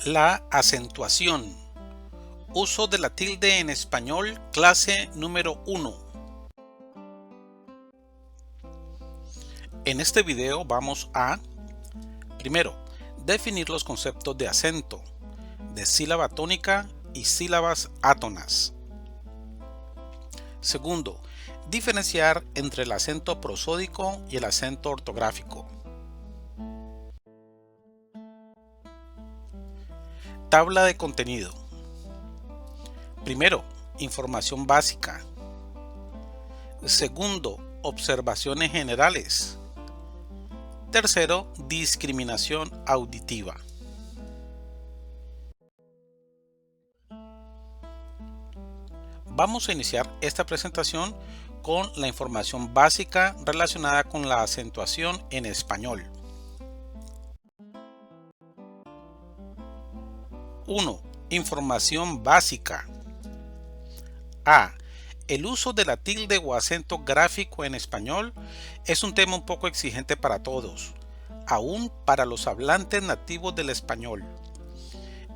La acentuación. Uso de la tilde en español, clase número 1. En este video vamos a, primero, definir los conceptos de acento, de sílaba tónica y sílabas átonas. Segundo, diferenciar entre el acento prosódico y el acento ortográfico. Tabla de contenido. Primero, información básica. Segundo, observaciones generales. Tercero, discriminación auditiva. Vamos a iniciar esta presentación con la información básica relacionada con la acentuación en español. 1. Información básica. A. El uso de la tilde o acento gráfico en español es un tema un poco exigente para todos, aún para los hablantes nativos del español.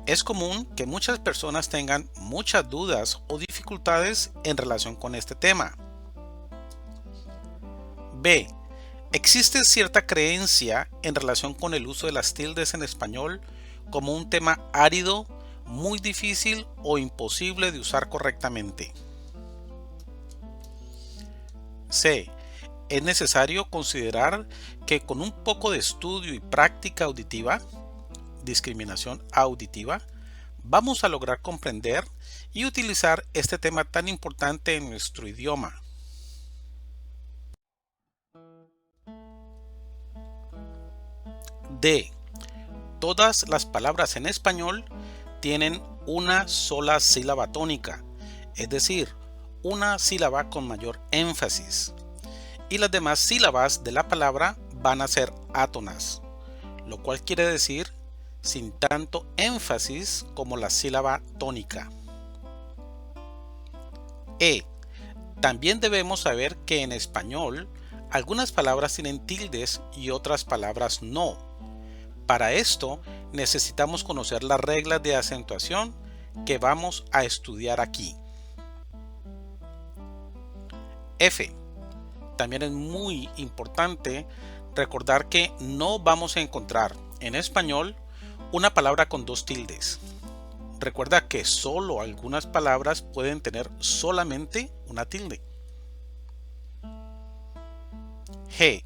Es común que muchas personas tengan muchas dudas o dificultades en relación con este tema. B. Existe cierta creencia en relación con el uso de las tildes en español como un tema árido, muy difícil o imposible de usar correctamente. C. Es necesario considerar que con un poco de estudio y práctica auditiva, discriminación auditiva, vamos a lograr comprender y utilizar este tema tan importante en nuestro idioma. D. Todas las palabras en español tienen una sola sílaba tónica, es decir, una sílaba con mayor énfasis, y las demás sílabas de la palabra van a ser átonas, lo cual quiere decir sin tanto énfasis como la sílaba tónica. E. También debemos saber que en español algunas palabras tienen tildes y otras palabras no. Para esto necesitamos conocer las reglas de acentuación que vamos a estudiar aquí. F. También es muy importante recordar que no vamos a encontrar en español una palabra con dos tildes. Recuerda que solo algunas palabras pueden tener solamente una tilde. G.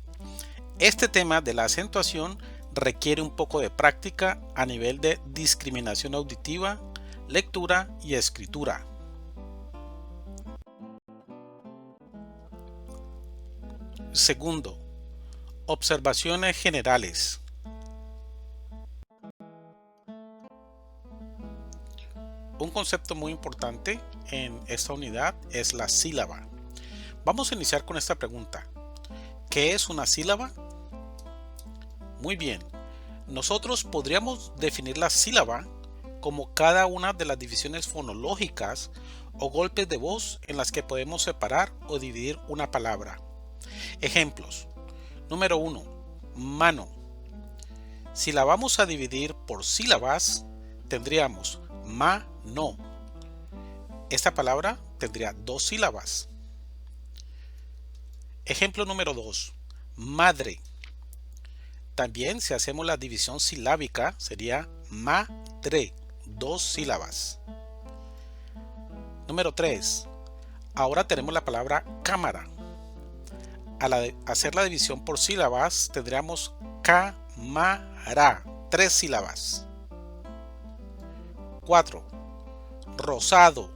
Este tema de la acentuación requiere un poco de práctica a nivel de discriminación auditiva, lectura y escritura. Segundo, observaciones generales. Un concepto muy importante en esta unidad es la sílaba. Vamos a iniciar con esta pregunta. ¿Qué es una sílaba? Muy bien, nosotros podríamos definir la sílaba como cada una de las divisiones fonológicas o golpes de voz en las que podemos separar o dividir una palabra. Ejemplos. Número 1. Mano. Si la vamos a dividir por sílabas, tendríamos ma-no. Esta palabra tendría dos sílabas. Ejemplo número 2. Madre. También si hacemos la división silábica sería madre, dos sílabas. Número 3. Ahora tenemos la palabra cámara. Al hacer la división por sílabas tendríamos cámara, tres sílabas. 4. Rosado.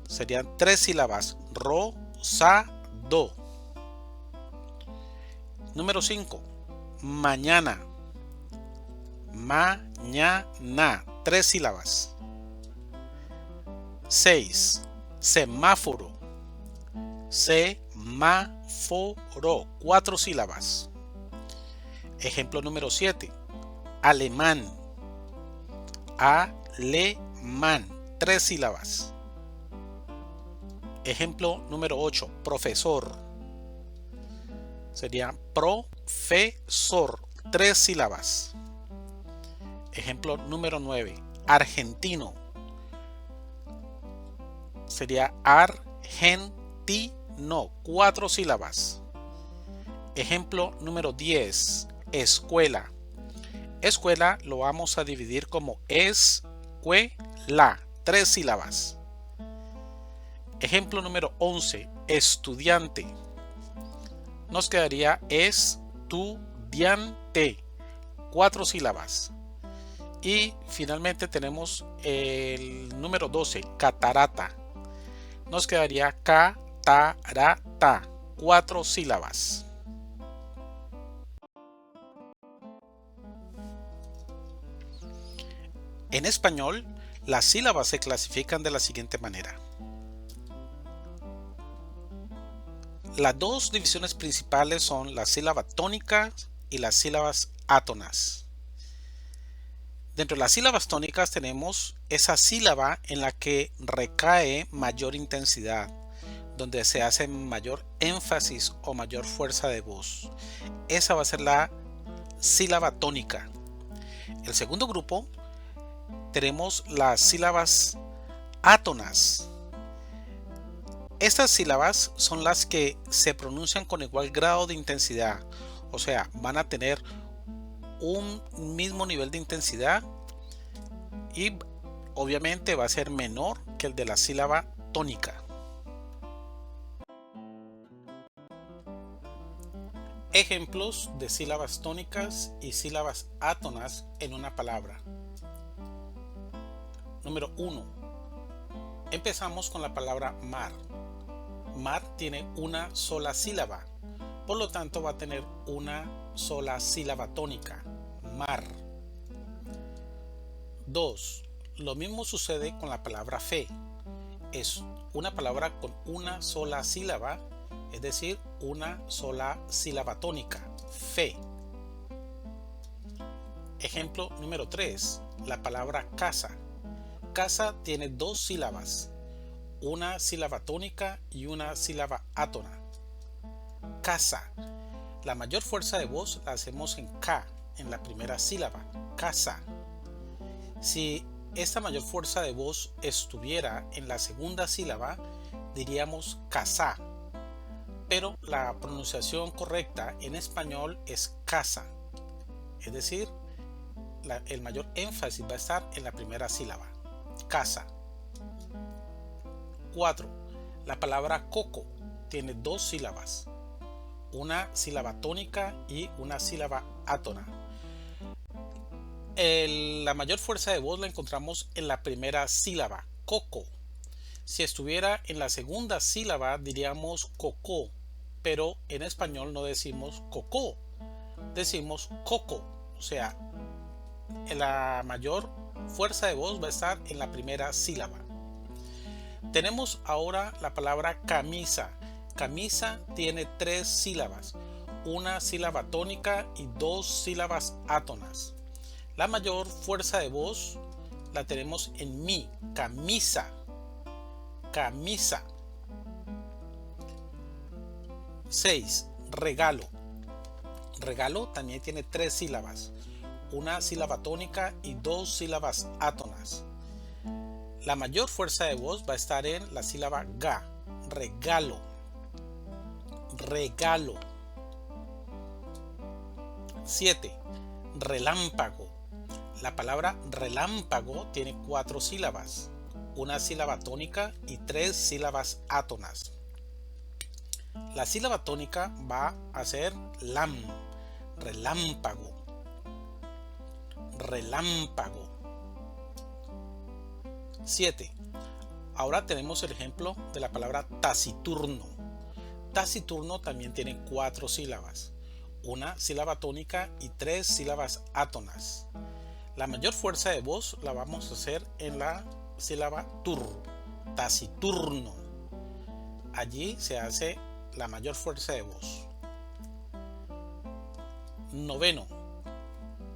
Serían tres sílabas, rosado. Número 5. Mañana. Mañana. Tres sílabas. 6. Semáforo. Semáforo. Cuatro sílabas. Ejemplo número 7. Alemán. Alemán. 3 sílabas. Ejemplo número 8, profesor. Sería profesor, 3 sílabas. Ejemplo número 9, argentino. Sería argentino, 4 sílabas. Ejemplo número 10, escuela. Escuela lo vamos a dividir como escuela, 3 sílabas. Ejemplo número 11, estudiante. Nos quedaría estudiante, 4 sílabas. Y finalmente tenemos el número 12, catarata. Nos quedaría catarata, 4 sílabas. En español, las sílabas se clasifican de la siguiente manera. Las dos divisiones principales son las sílabas tónicas y las sílabas átonas. Dentro de las sílabas tónicas tenemos esa sílaba en la que recae mayor intensidad, donde se hace mayor énfasis o mayor fuerza de voz. Esa va a ser la sílaba tónica. El segundo grupo tenemos las sílabas átonas. Estas sílabas son las que se pronuncian con igual grado de intensidad, o sea, van a tener un mismo nivel de intensidad y obviamente va a ser menor que el de la sílaba tónica. Ejemplos de sílabas tónicas y sílabas átonas en una palabra. Número 1. Empezamos con la palabra mar. Mar tiene una sola sílaba, por lo tanto va a tener una sola sílaba tónica, mar. 2. Lo mismo sucede con la palabra fe. Es una palabra con una sola sílaba, es decir, una sola sílaba tónica, fe. Ejemplo número 3. La palabra casa. Casa tiene dos sílabas, una sílaba tónica y una sílaba átona. Casa. La mayor fuerza de voz la hacemos en K, en la primera sílaba, casa. Si esta mayor fuerza de voz estuviera en la segunda sílaba, diríamos casá. Pero la pronunciación correcta en español es casa. Es decir, el mayor énfasis va a estar en la primera sílaba, casa. 4. La palabra coco tiene dos sílabas, una sílaba tónica y una sílaba átona. La mayor fuerza de voz la encontramos en la primera sílaba, coco. Si estuviera en la segunda sílaba diríamos cocó, pero en español no decimos cocó, decimos coco. O sea, la mayor fuerza de voz va a estar en la primera sílaba. Tenemos ahora la palabra camisa. Camisa tiene tres sílabas, una sílaba tónica y dos sílabas átonas. La mayor fuerza de voz la tenemos en mi, camisa, camisa. 6. Regalo. Regalo también tiene tres sílabas, una sílaba tónica y dos sílabas átonas. La mayor fuerza de voz va a estar en la sílaba ga, regalo, regalo. 7. Relámpago. La palabra relámpago tiene cuatro sílabas, una sílaba tónica y tres sílabas átonas. La sílaba tónica va a ser lam, relámpago, relámpago. 7. Ahora tenemos el ejemplo de la palabra taciturno. Taciturno también tiene cuatro sílabas, una sílaba tónica y tres sílabas átonas. La mayor fuerza de voz la vamos a hacer en la sílaba tur, taciturno. Allí se hace la mayor fuerza de voz. 9.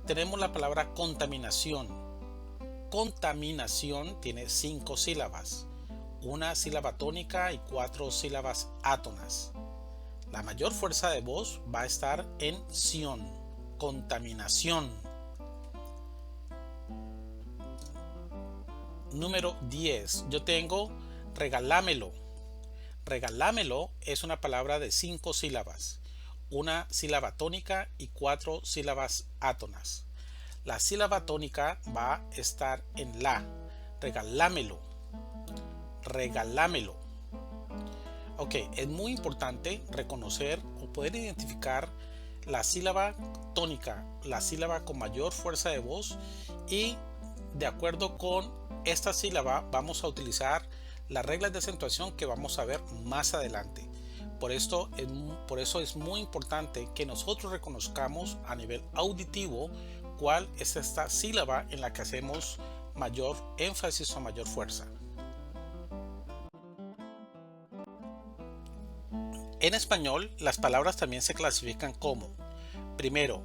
Tenemos la palabra contaminación. Contaminación tiene 5 sílabas, una sílaba tónica y 4 sílabas átonas. La mayor fuerza de voz va a estar en ción, contaminación. Número 10. Yo tengo regalámelo. Regalámelo es una palabra de 5 sílabas, una sílaba tónica y 4 sílabas átonas. La sílaba tónica va a estar en la. Regalámelo. Regalámelo. Ok, es muy importante reconocer o poder identificar la sílaba tónica, la sílaba con mayor fuerza de voz, y de acuerdo con esta sílaba vamos a utilizar las reglas de acentuación que vamos a ver más adelante. Por eso es muy importante que nosotros reconozcamos a nivel auditivo cuál es esta sílaba en la que hacemos mayor énfasis o mayor fuerza. En español, las palabras también se clasifican como, primero,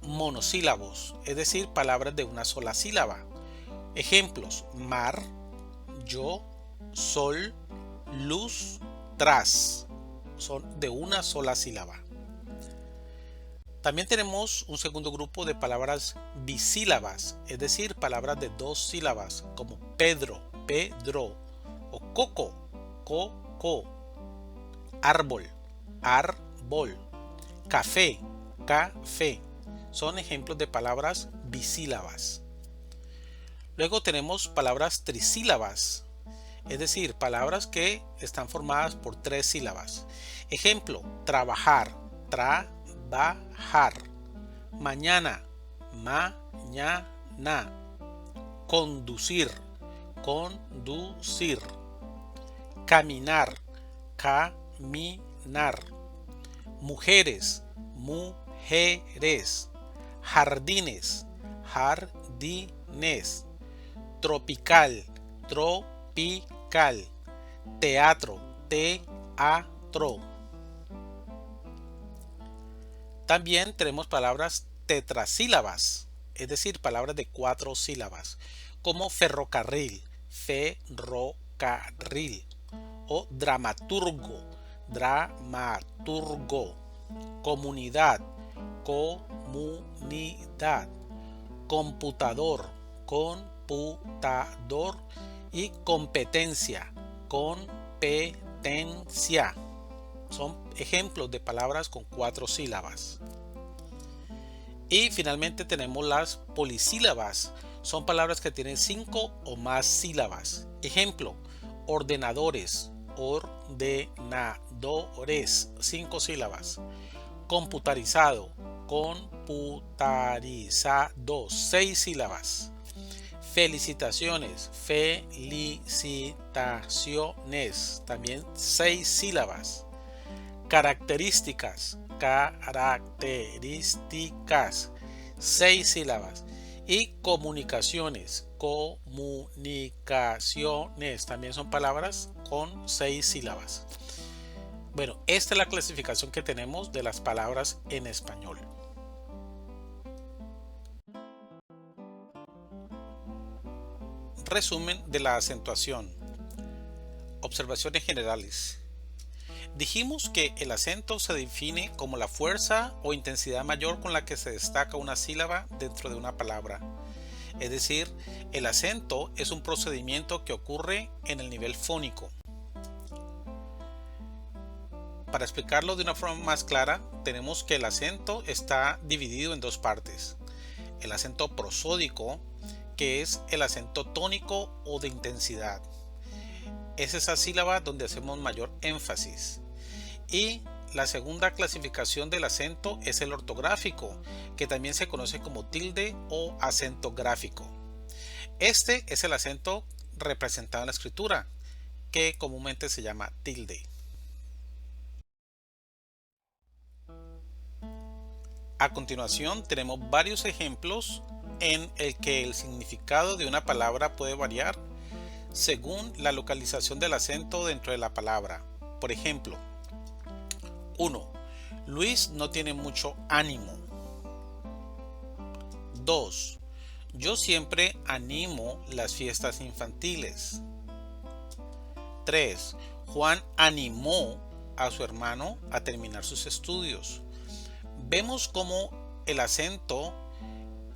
monosílabos, es decir, palabras de una sola sílaba. Ejemplos: mar, yo, sol, luz, tras. Son de una sola sílaba. También tenemos un segundo grupo de palabras bisílabas, es decir, palabras de 2 sílabas, como Pedro, pedro, o coco, coco, árbol, árbol, café, café. Son ejemplos de palabras bisílabas. Luego tenemos palabras trisílabas, es decir, palabras que están formadas por 3 sílabas. Ejemplo: trabajar, trabajar, mañana, mañana, conducir, conducir, caminar, caminar, mujeres, mujeres, jardines, jardines, tropical, tropical, teatro, teatro. También tenemos palabras tetrasílabas, es decir, palabras de 4 sílabas, como ferrocarril, ferrocarril, o dramaturgo, dramaturgo, comunidad, comunidad, computador, computador, y competencia, competencia. Son ejemplos de palabras con 4 sílabas. Y finalmente tenemos las polisílabas. Son palabras que tienen 5 o más sílabas. Ejemplo: ordenadores, ordenadores, 5 sílabas. Computarizado, computarizado, 6 sílabas. Felicitaciones, felicitaciones, también 6 sílabas. Características, características, 6 sílabas. Y comunicaciones, comunicaciones, también son palabras con 6 sílabas. Bueno, esta es la clasificación que tenemos de las palabras en español. Resumen de la acentuación. Observaciones generales. Dijimos que el acento se define como la fuerza o intensidad mayor con la que se destaca una sílaba dentro de una palabra. Es decir, el acento es un procedimiento que ocurre en el nivel fónico. Para explicarlo de una forma más clara, tenemos que el acento está dividido en 2 partes. El acento prosódico, que es el acento tónico o de intensidad. Es esa sílaba donde hacemos mayor énfasis. Y la segunda clasificación del acento es el ortográfico, que también se conoce como tilde o acento gráfico. Este es el acento representado en la escritura, que comúnmente se llama tilde. A continuación tenemos varios ejemplos en el que el significado de una palabra puede variar según la localización del acento dentro de la palabra. Por ejemplo, 1. Luis no tiene mucho ánimo. 2. Yo siempre animo las fiestas infantiles. 3. Juan animó a su hermano a terminar sus estudios. Vemos cómo el acento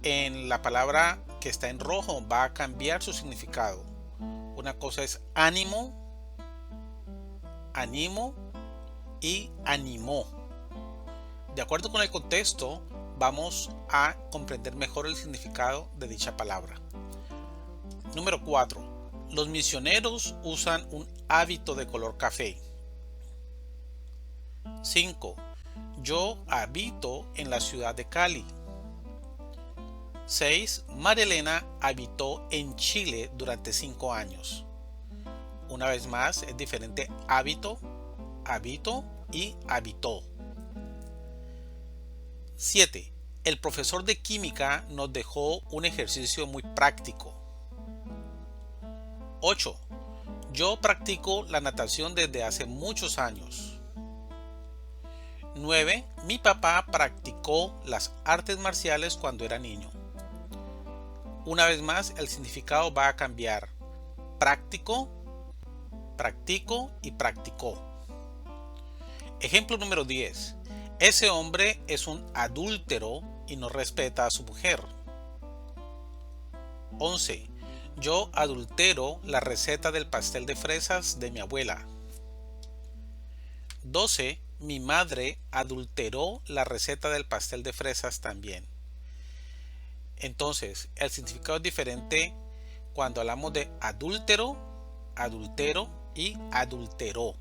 en la palabra que está en rojo va a cambiar su significado. Una cosa es ánimo, animo y animó. De acuerdo con el contexto, vamos a comprender mejor el significado de dicha palabra. Número 4. Los misioneros usan un hábito de color café. 5. Yo habito en la ciudad de Cali. 6. María Elena habitó en Chile durante 5 años. Una vez más, es diferente hábito, habito y habitó. 7. El profesor de química nos dejó un ejercicio muy práctico. 8. Yo practico la natación desde hace muchos años. 9. Mi papá practicó las artes marciales cuando era niño. Una vez más, el significado va a cambiar. Práctico, practico y practicó. Ejemplo número 10. Ese hombre es un adúltero y no respeta a su mujer. 11. Yo adultero la receta del pastel de fresas de mi abuela. 12. Mi madre adulteró la receta del pastel de fresas también. Entonces, el significado es diferente cuando hablamos de adúltero, adultero y adulteró.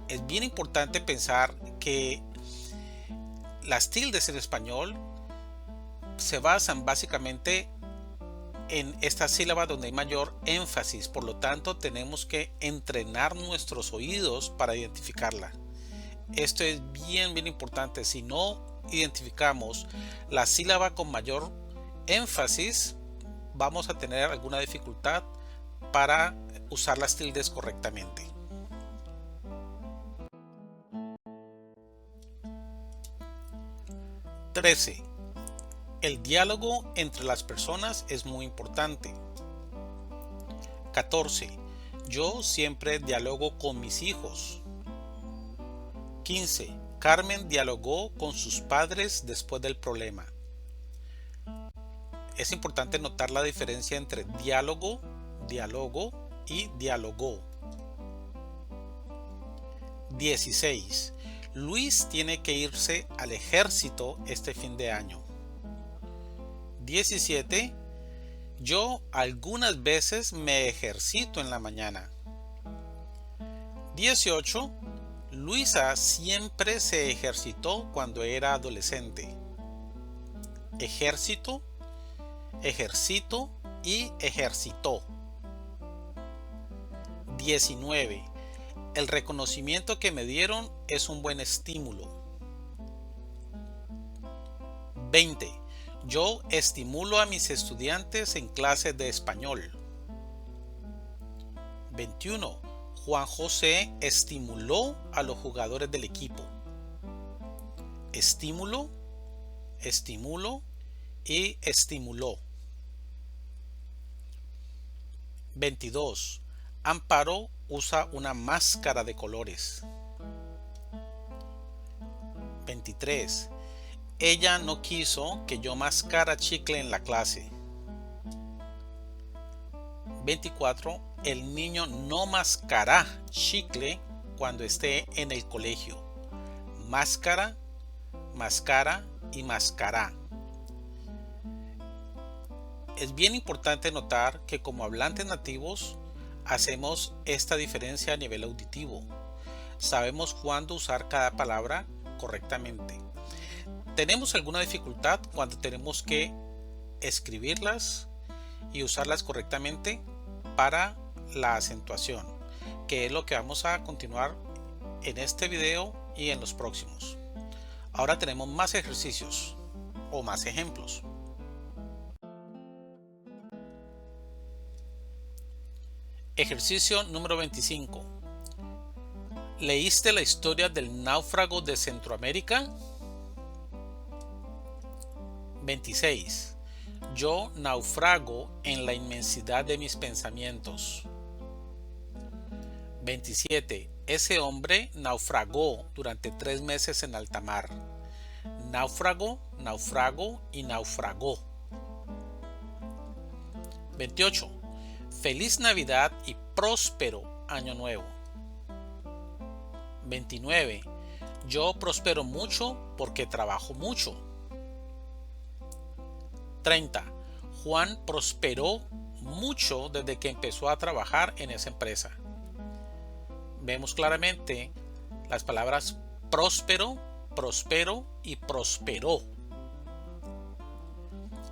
Es bien importante pensar que las tildes en español se basan básicamente en esta sílaba donde hay mayor énfasis, por lo tanto tenemos que entrenar nuestros oídos para identificarla. Esto es bien importante. Si no identificamos la sílaba con mayor énfasis, vamos a tener alguna dificultad para usar las tildes correctamente. Trece. El diálogo entre las personas es muy importante. 14. Yo siempre dialogo con mis hijos. 15. Carmen dialogó con sus padres después del problema. Es importante notar la diferencia entre diálogo, diálogo y dialogó. 16. Luis tiene que irse al ejército este fin de año. 17. Yo algunas veces me ejercito en la mañana. 18. Luisa siempre se ejercitó cuando era adolescente. Ejército, ejercito y ejercitó. 19. El reconocimiento que me dieron es un buen estímulo. 20. Yo estimulo a mis estudiantes en clases de español. 21. Juan José estimuló a los jugadores del equipo. Estímulo, estimulo y estimuló. 22. Amparo usa una máscara de colores. 23. Ella no quiso que yo mascara chicle en la clase. 24. El niño no mascará chicle cuando esté en el colegio. Máscara, mascara y mascará. Es bien importante notar que como hablantes nativos hacemos esta diferencia a nivel auditivo. Sabemos cuándo usar cada palabra correctamente. Tenemos alguna dificultad cuando tenemos que escribirlas y usarlas correctamente para la acentuación, que es lo que vamos a continuar en este video y en los próximos. Ahora tenemos más ejercicios o más ejemplos. Ejercicio número 25. ¿Leíste la historia del náufrago de Centroamérica? 26. Yo naufrago en la inmensidad de mis pensamientos. 27. Ese hombre naufragó durante 3 meses en alta mar. Náufrago, naufrago y naufragó. 28. Feliz Navidad y próspero Año Nuevo. 29. Yo prospero mucho porque trabajo mucho. 30. Juan prosperó mucho desde que empezó a trabajar en esa empresa. Vemos claramente las palabras próspero, prospero y prosperó.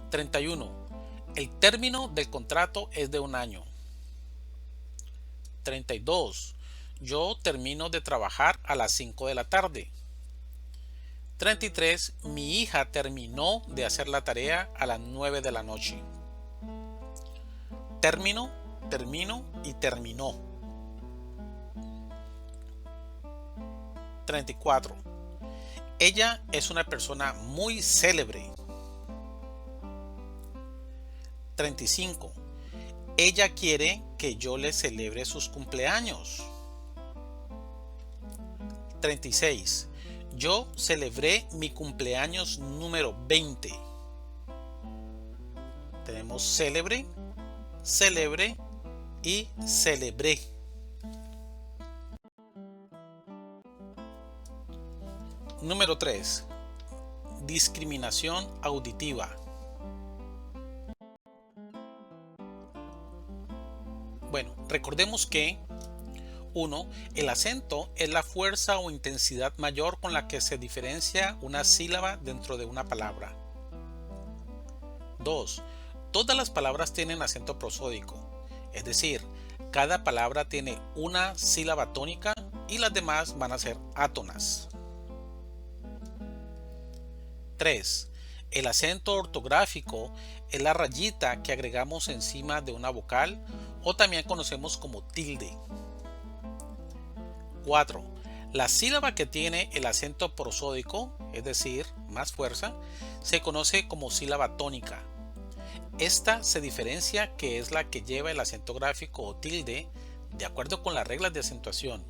31. El término del contrato es de 1 año. 32. Yo termino de trabajar a las 5 de la tarde. 33. Mi hija terminó de hacer la tarea a las 9 de la noche. Termino, termino y terminó. 34. Ella es una persona muy célebre. 35. Ella quiere que yo le celebre sus cumpleaños. 36. Yo celebré mi cumpleaños número 20. Tenemos célebre, celebre y celebré. Número 3. Discriminación auditiva. Bueno, recordemos que 1. El acento es la fuerza o intensidad mayor con la que se diferencia una sílaba dentro de una palabra. 2. Todas las palabras tienen acento prosódico, es decir, cada palabra tiene una sílaba tónica y las demás van a ser átonas. 3. El acento ortográfico es la rayita que agregamos encima de una vocal o también conocemos como tilde. 4. La sílaba que tiene el acento prosódico, es decir, más fuerza, se conoce como sílaba tónica. Esta se diferencia que es la que lleva el acento gráfico o tilde de acuerdo con las reglas de acentuación.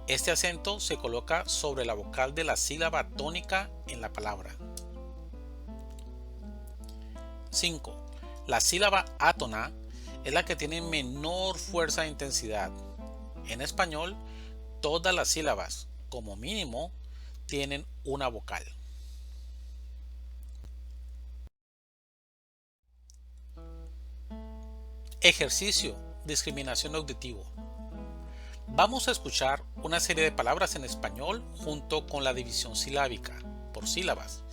Este acento se coloca sobre la vocal de la sílaba tónica en la palabra. 5. La sílaba átona es la que tiene menor fuerza e intensidad. En español, todas las sílabas, como mínimo, tienen una vocal. Ejercicio: discriminación auditivo. Vamos a escuchar una serie de palabras en español junto con la división silábica por sílabas.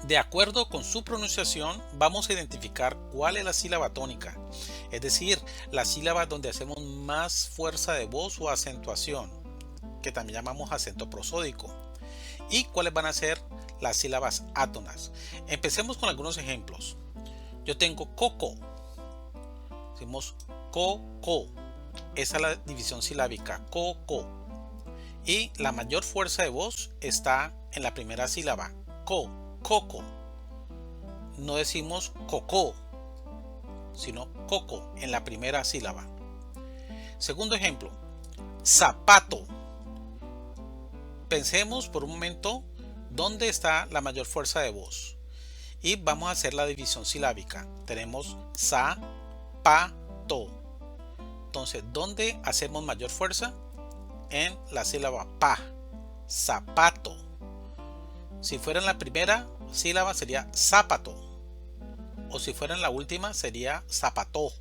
De acuerdo con su pronunciación, vamos a identificar cuál es la sílaba tónica, es decir, la sílaba donde hacemos más fuerza de voz o acentuación, que también llamamos acento prosódico, y cuáles van a ser las sílabas átonas. Empecemos con algunos ejemplos. Yo tengo coco, decimos coco, esa es la división silábica, coco, y la mayor fuerza de voz está en la primera sílaba, coco. No decimos coco, sino coco en la primera sílaba. Segundo ejemplo, zapato. Pensemos por un momento dónde está la mayor fuerza de voz y vamos a hacer la división silábica. Tenemos sa, pa, to. Entonces, ¿dónde hacemos mayor fuerza? En la sílaba pa, zapato. Si fuera en la primera sílaba sería zapato, o si fuera en la última sería zapato,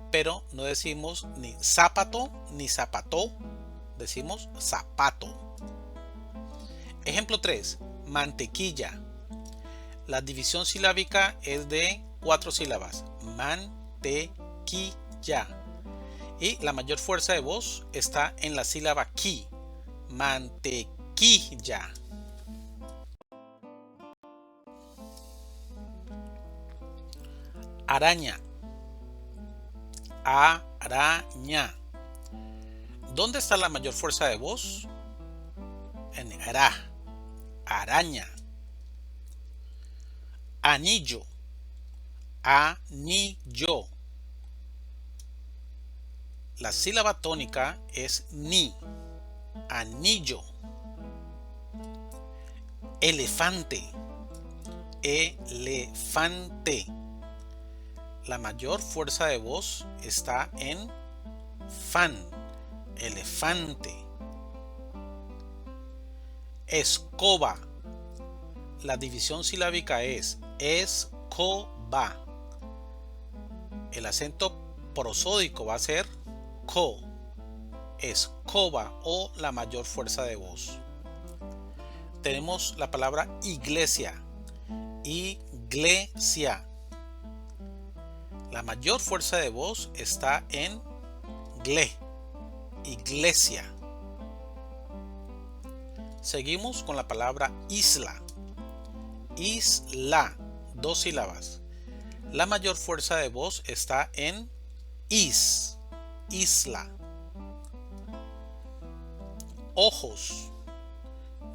pero no decimos ni zapato ni zapato, decimos zapato. Ejemplo 3, mantequilla. La división silábica es de 4 sílabas, mantequilla, y la mayor fuerza de voz está en la sílaba ki, mantequilla. Araña. Araña. ¿Dónde está la mayor fuerza de voz? En ara. Araña. Anillo, anillo. La sílaba tónica es ni, anillo. Elefante, elefante. La mayor fuerza de voz está en fan, elefante. Escoba. La división silábica es escoba. El acento prosódico va a ser co, escoba o la mayor fuerza de voz. Tenemos la palabra iglesia, iglesia. La mayor fuerza de voz está en gle, iglesia. Seguimos con la palabra isla, isla, 2 sílabas. La mayor fuerza de voz está en is, isla. Ojos,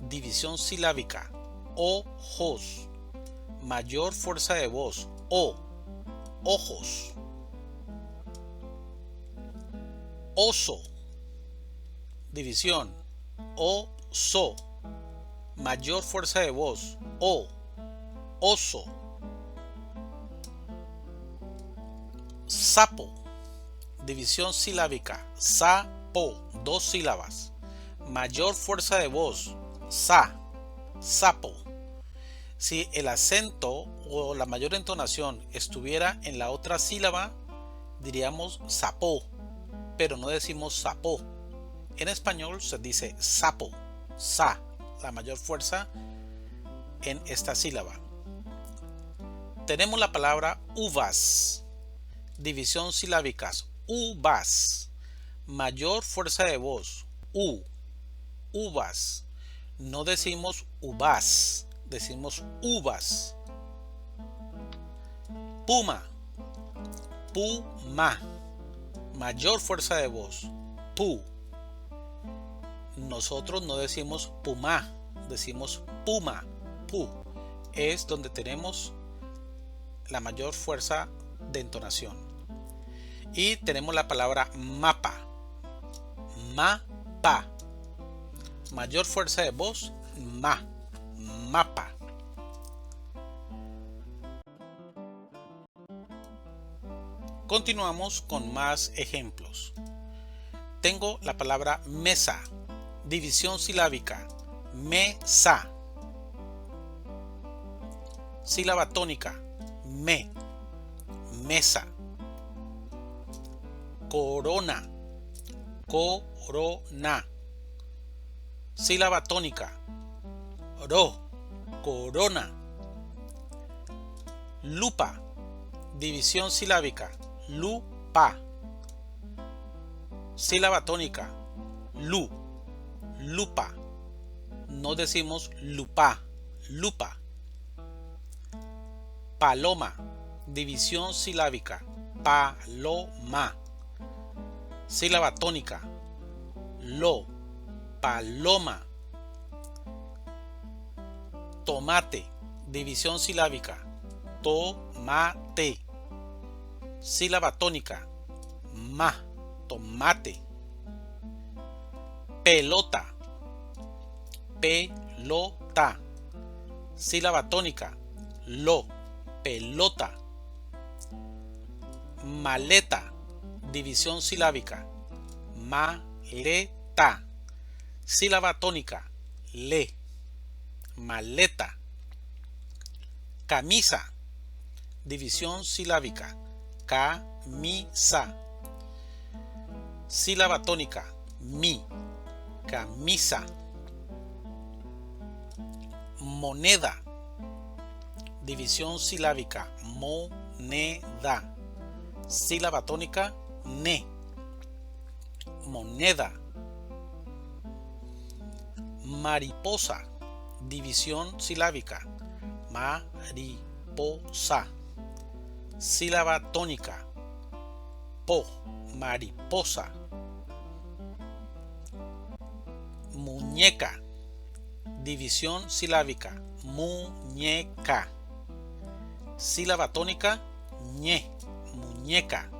división silábica, ojos. Mayor fuerza de voz, o, ojos. Oso, división, oso. Mayor fuerza de voz, o, oso. Sapo, división silábica, sapo, 2 sílabas. Mayor fuerza de voz, sa, sapo. Si el acento o la mayor entonación estuviera en la otra sílaba, diríamos sapó, pero no decimos sapó. En español se dice sapo, sa, la mayor fuerza en esta sílaba. Tenemos la palabra uvas, división silábicas, uvas. Mayor fuerza de voz, uvas. No decimos uvas, decimos uvas. Puma, puma. Mayor fuerza de voz, pu. Nosotros no decimos puma, decimos puma, pu. Es donde tenemos la mayor fuerza de entonación. Y tenemos la palabra mapa, mapa. Mayor fuerza de voz, mapa. Continuamos con más ejemplos. Tengo la palabra mesa, división silábica, mesa. Sílaba tónica, me, mesa. Corona, corona. Sílaba tónica, ro, corona. Lupa, división silábica, lupa. Sílaba tónica, lu, lupa. No decimos lupa, lupa. Paloma, división silábica, paloma. Sílaba tónica, lo, paloma. Tomate, división silábica, tomate. Sílaba tónica, ma, tomate. Pelota, pelota. Sílaba tónica, lo, pelota. Maleta, división silábica, maleta. Sílaba tónica, le, maleta. Camisa, división silábica, camisa. Sílaba tónica, mi, camisa. Moneda, división silábica, moneda. Sílaba tónica, ne, moneda. Mariposa, división silábica, mariposa. Sílaba tónica, po, mariposa. Muñeca, división silábica, muñeca. sílaba tónica, ñe, muñeca.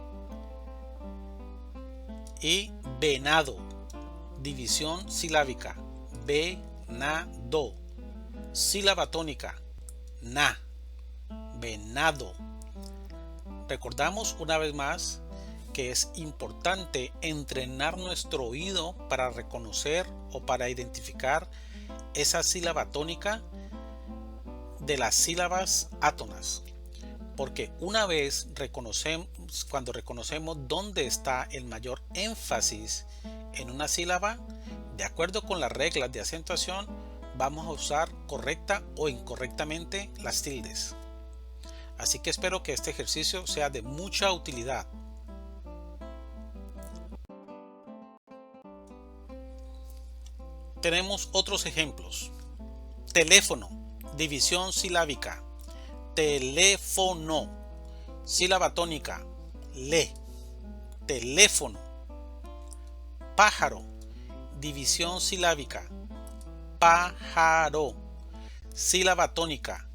Y venado, división silábica, venado, sílaba tónica, na, venado. Recordamos una vez más que es importante entrenar nuestro oído para reconocer o para identificar esa sílaba tónica de las sílabas átonas, porque una vez cuando reconocemos dónde está el mayor énfasis en una sílaba, de acuerdo con las reglas de acentuación, vamos a usar correcta o incorrectamente las tildes. Así que espero que este ejercicio sea de mucha utilidad. Tenemos otros ejemplos. Teléfono, división silábica, teléfono, sílaba tónica, le, teléfono. Pájaro, división silábica, pájaro, sílaba tónica,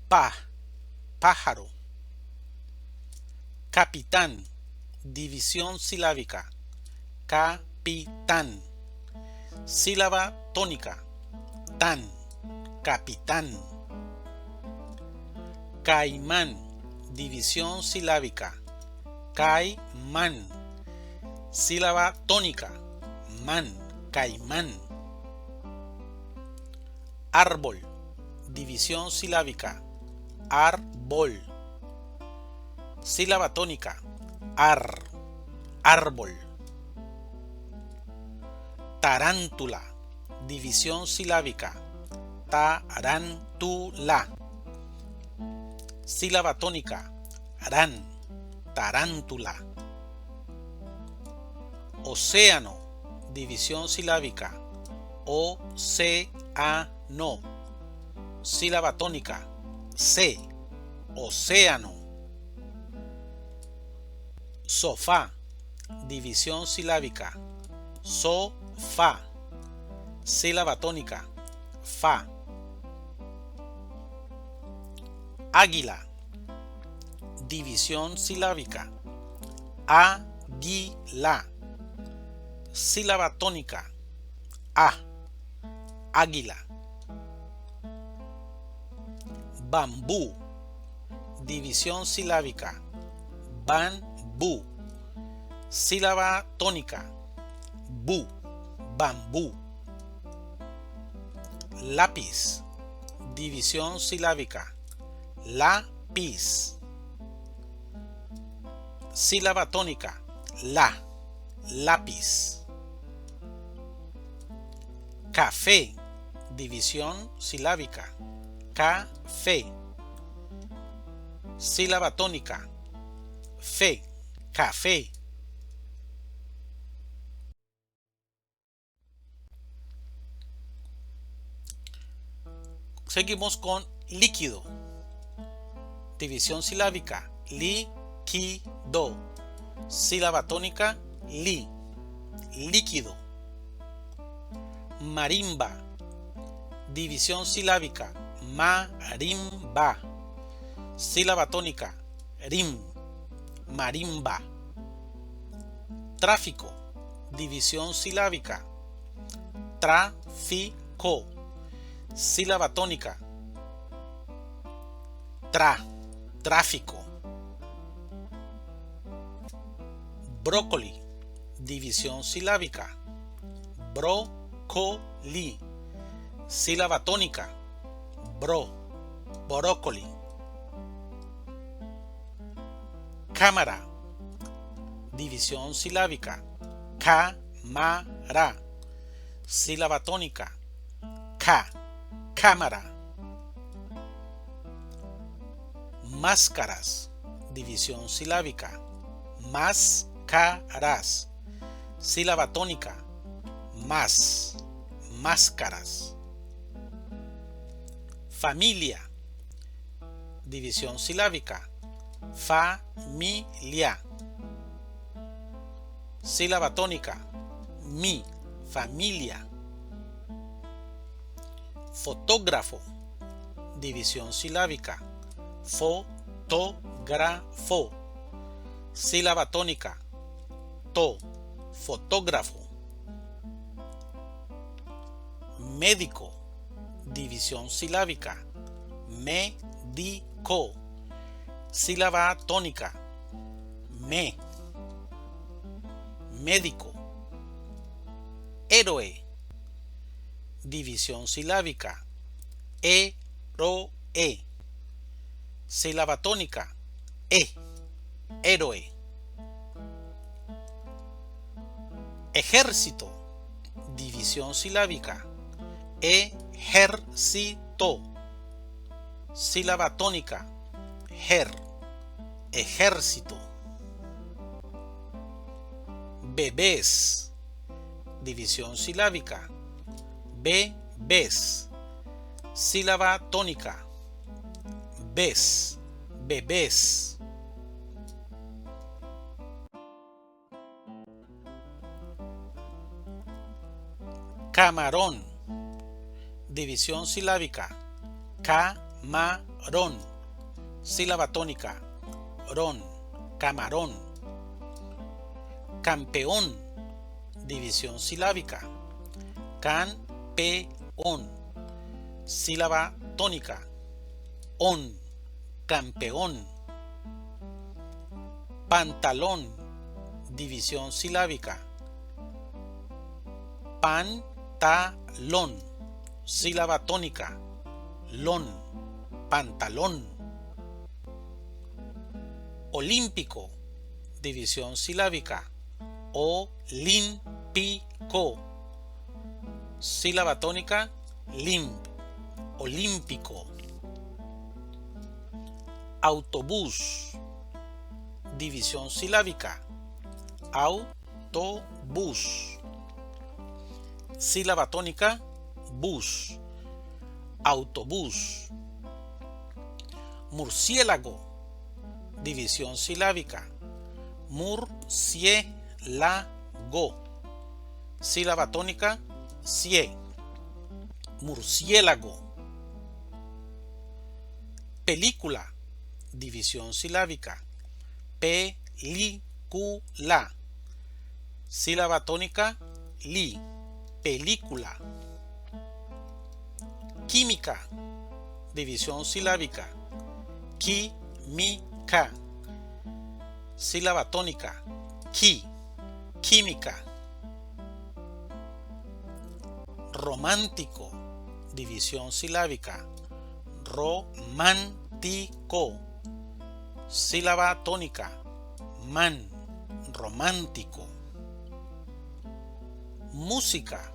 pa, pájaro. Capitán, división silábica, capitán, sílaba tónica, tan, capitán. Caimán, división silábica, caimán, sílaba tónica, man, caimán. Árbol, división silábica, árbol, sílaba tónica, árbol. Tarántula, división silábica, tarántula, sílaba tónica, tarántula. Océano, división silábica, océano, sílaba tónica, océano. Sofá, división silábica, sofá, sílaba tónica, fa. Águila, división silábica, águila, sílaba tónica, águila. Bambú, división silábica, bambú, sílaba tónica, bambú. Lápiz, división silábica, lápiz, sílaba tónica, lápiz. Café, división silábica, café, sílaba tónica, café. Seguimos con líquido, división silábica, líquido, sílaba tónica, líquido. Marimba, división silábica, marimba, sílaba tónica, marimba. Tráfico, división silábica, tráfico, sílaba tónica, tráfico. Brócoli, división silábica, brócoli, sílaba tónica, brócoli. Cámara, división silábica, cámara, sílaba tónica, cámara. Máscaras, división silábica, máscaras, sílaba tónica, máscaras. Familia, división silábica, familia, sílaba tónica, familia. Fotógrafo, división silábica, fotógrafo, fotógrafo. Sílaba tónica. To, fotógrafo. Médico, división silábica. Médico. Sílaba tónica. Me. Médico. Héroe, división silábica. Héroe. Sílaba tónica. Héroe. Ejército, división silábica. Ejército. Sílaba tónica. Ejército. Bebés, división silábica. Bebés. Sílaba tónica. Bes. Bebés. Camarón, división silábica. Camarón. Sílaba tónica. Ron. Camarón. Campeón, división silábica. Campeón. Sílaba tónica. On. Campeón. Pantalón, división silábica. Pantalón. Sílaba tónica. Lon. Pantalón. Olímpico, división silábica. Olímpico. Sílaba tónica. Limp. Olímpico. Autobús, división silábica. Autobús. Sílaba tónica. Bus. Autobús. Murciélago, división silábica. Murciélago. Sílaba tónica. Sie. Murciélago. Película, división silábica. Película. Sílaba tónica. Li. Película. Química, división silábica. Química. Sílaba tónica. Qui. Química. Romántico, división silábica. Romántico. Sílaba tónica. Man. Romántico. Música,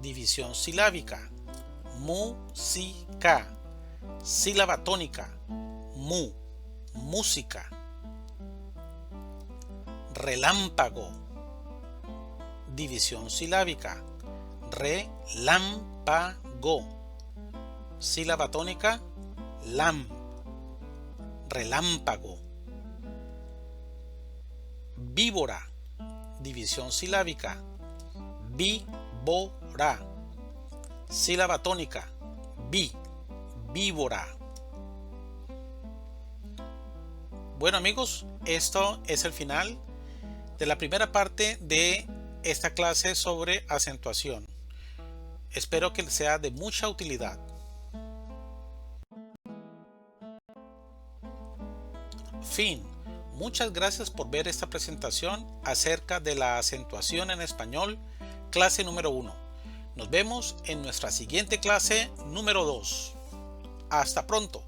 división silábica. Música. Sílaba tónica. Mu. Música. Relámpago, división silábica. Relámpago. Sílaba tónica. Lam. Relámpago. Víbora, división silábica. Víbora. Sílaba tónica. Vi. Víbora. Bueno amigos, esto es el final de la primera parte de esta clase sobre acentuación. Espero que sea de mucha utilidad. Fin. Muchas gracias por ver esta presentación acerca de la acentuación en español, clase número 1. Nos vemos en nuestra siguiente clase número 2. Hasta pronto.